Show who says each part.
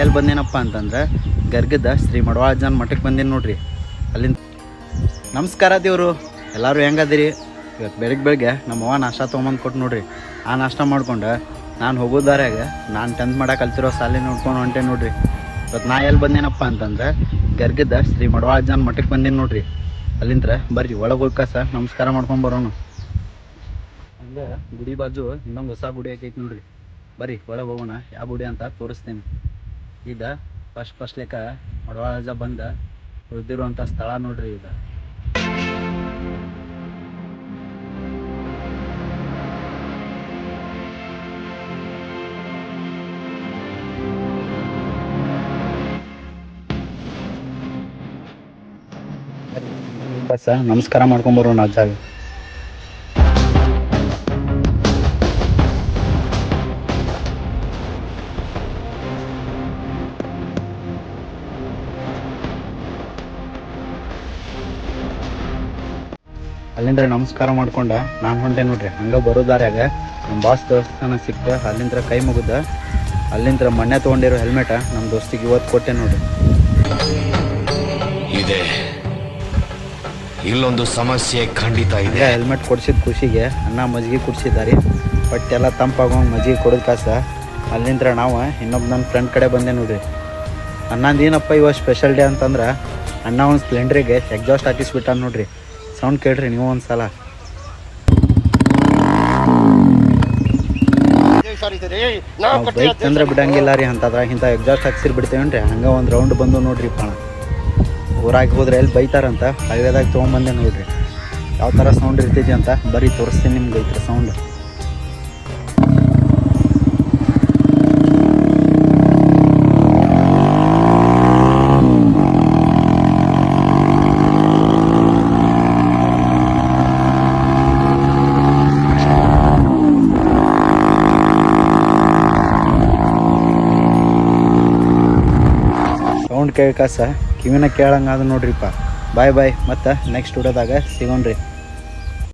Speaker 1: ಎಲ್ಲಿ ಬಂದೇನಪ್ಪ ಅಂತಂದ್ರೆ ಗರ್ಗದ ಶ್ರೀ ಮಡವಾಳಜ್ಜನ ಮಠಕ್ಕೆ ಬಂದೇನು ನೋಡ್ರಿ. ಅಲ್ಲಿಂದ ನಮಸ್ಕಾರ ದೇವರು, ಎಲ್ಲರೂ ಹೆಂಗದಿರಿ? ಇವತ್ತು ಬೆಳಗ್ಗೆ ನಮ್ಮವ್ವ ನಾಷ್ಟ ತೊಗೊಂಬಂದು ಕೊಟ್ಟು ನೋಡ್ರಿ. ಆ ನಾಷ್ಟ ಮಾಡ್ಕೊಂಡು ನಾನು ಹೋಗೋದಾರ್ಯಾಗ ನಾನು 10th ಮಾಡಕ್ಕೆ ಕಲ್ತಿರೋ ಸಾಲಿ ನೋಡ್ಕೊಂಡು ಹೊಂಟೆ ನೋಡ್ರಿ. ಇವತ್ತು ನಾ ಎಲ್ಲಿ ಬಂದೇನಪ್ಪ ಅಂತಂದ್ರೆ ಗರ್ಗದ ಶ್ರೀ ಮಡವಾಳಜ್ಜನ ಮಠಕ್ಕೆ ಬಂದೇನು ನೋಡ್ರಿ. ಅಲ್ಲಿಂದ ಬರ್ರಿ ಒಳಗೆ ಹೋಗ್ಕಸ ನಮಸ್ಕಾರ ಮಾಡ್ಕೊಂಡು ಬರೋಣ. ಹಂಗೆ ಗುಡಿ ಬಾಜು ಇನ್ನೊಂದು ಹೊಸ ಗುಡಿ ಆಗೈತಿ ನೋಡ್ರಿ. ಬರ್ರಿ ಒಳಗೆ ಹೋಗೋಣ, ಯಾವ ಗುಡಿ ಅಂತ ತೋರಿಸ್ತೀನಿ. ಈಗ ಫಸ್ಟ್ ಲೆಕ್ಕ ಮಡವಾಳಜ್ಜ ಬಂದ ಉಳಿದಿರುವಂಥ ಸ್ಥಳ ನೋಡ್ರಿ. ಈಗ ಬಸ್ ನಮಸ್ಕಾರ ಮಾಡ್ಕೊಂಬರೋಣ ಅಜ್ಜಾಗ. ಅಲ್ಲಿಂದ ನಮಸ್ಕಾರ ಮಾಡ್ಕೊಂಡ ನಾನು ಹೊಂಟೆ ನೋಡ್ರಿ. ಹಂಗೆ ಬರೋದಾರ್ಯಾಗ ನಮ್ಮ ಬಾಸ್ ದೇವಸ್ಥಾನ ಸಿಕ್ತ. ಅಲ್ಲಿಂದ ಕೈ ಮುಗಿದ ಅಲ್ಲಿಂದ ಮೊನ್ನೆ ತೊಗೊಂಡಿರೋ ಹೆಲ್ಮೆಟ ನಮ್ಮ ದೋಸ್ತಿಗೆ ಇವತ್ತು ಕೊಟ್ಟೆ ನೋಡ್ರಿ.
Speaker 2: ಇದೆ ಇಲ್ಲೊಂದು ಸಮಸ್ಯೆ ಖಂಡಿತ ಇದೆ.
Speaker 1: ಹೆಲ್ಮೆಟ್ ಕೊಡ್ಸಿದ ಖುಷಿಗೆ ಅನ್ನ ಮಜ್ಜಿಗೆ ಕುಡಿಸಿದ್ದಾರೆ. ಬಟ್ ಎಲ್ಲ ತಂಪಾಗೋಂಗೆ ಮಜ್ಜಿಗೆ ಕೊಡೋದು ಕಾಸ. ಅಲ್ಲಿಂದ ನಾವು ಇನ್ನೊಬ್ಬ ನನ್ನ ಫ್ರೆಂಡ್ ಕಡೆ ಬಂದೆ ನೋಡ್ರಿ. ಅನ್ನಂದು ಏನಪ್ಪ ಇವಾಗ ಸ್ಪೆಷಲ್ ಡೇ ಅಂತಂದ್ರೆ ಅಣ್ಣ ಒಂದು ಸ್ಪ್ಲೆಂಡ್ರಿಗೆ ಎಕ್ಸಾಸ್ಟ್ ಹಾಕಿಸ್ಬಿಟ್ಟ ನೋಡ್ರಿ. ಸೌಂಡ್ ಕೇಳ್ರಿ ನೀವು ಒಂದು ಸಲ. ಬೈಕ್ ತಂದ್ರೆ ಬಿಡಂಗಿಲ್ಲ ರೀ ಅಂತದ್ರಾಗ ಇಂಥ ಎಕ್ಸಾಸ್ಟ್ ಹಾಕ್ಸಿರ್ ಬಿಡ್ತೇವೇನ್ರಿ. ಹಂಗೆ ಒಂದು ರೌಂಡ್ ಬಂದು ನೋಡ್ರಿ ಪಣ. ಊರಾಗಿ ಹೋದ್ರೆ ಎಲ್ಲಿ ಬೈತಾರಂತ ಹೈವೇದಾಗ ತೊಗೊಂಬಂದೆ ನೋಡ್ರಿ. ಯಾವ ಥರ ಸೌಂಡ್ ಇರ್ತೈತಿ ಅಂತ ಬರೀ ತೋರಿಸ್ತೀನಿ ನಿಮ್ಗೆ. ಐತ್ರಿ ಸೌಂಡ್ ಕೇಳ್ಕಾಸ ಕಿವಿನ ಕೇಳಂಗಾದ ನೋಡ್ರಿಪ್ಪ. ಬಾಯ್ ಬಾಯ್, ಮತ್ತು ನೆಕ್ಸ್ಟ್ ವಿಡಿಯೋದಾಗ ಸಿಗೋಣ್ರಿ.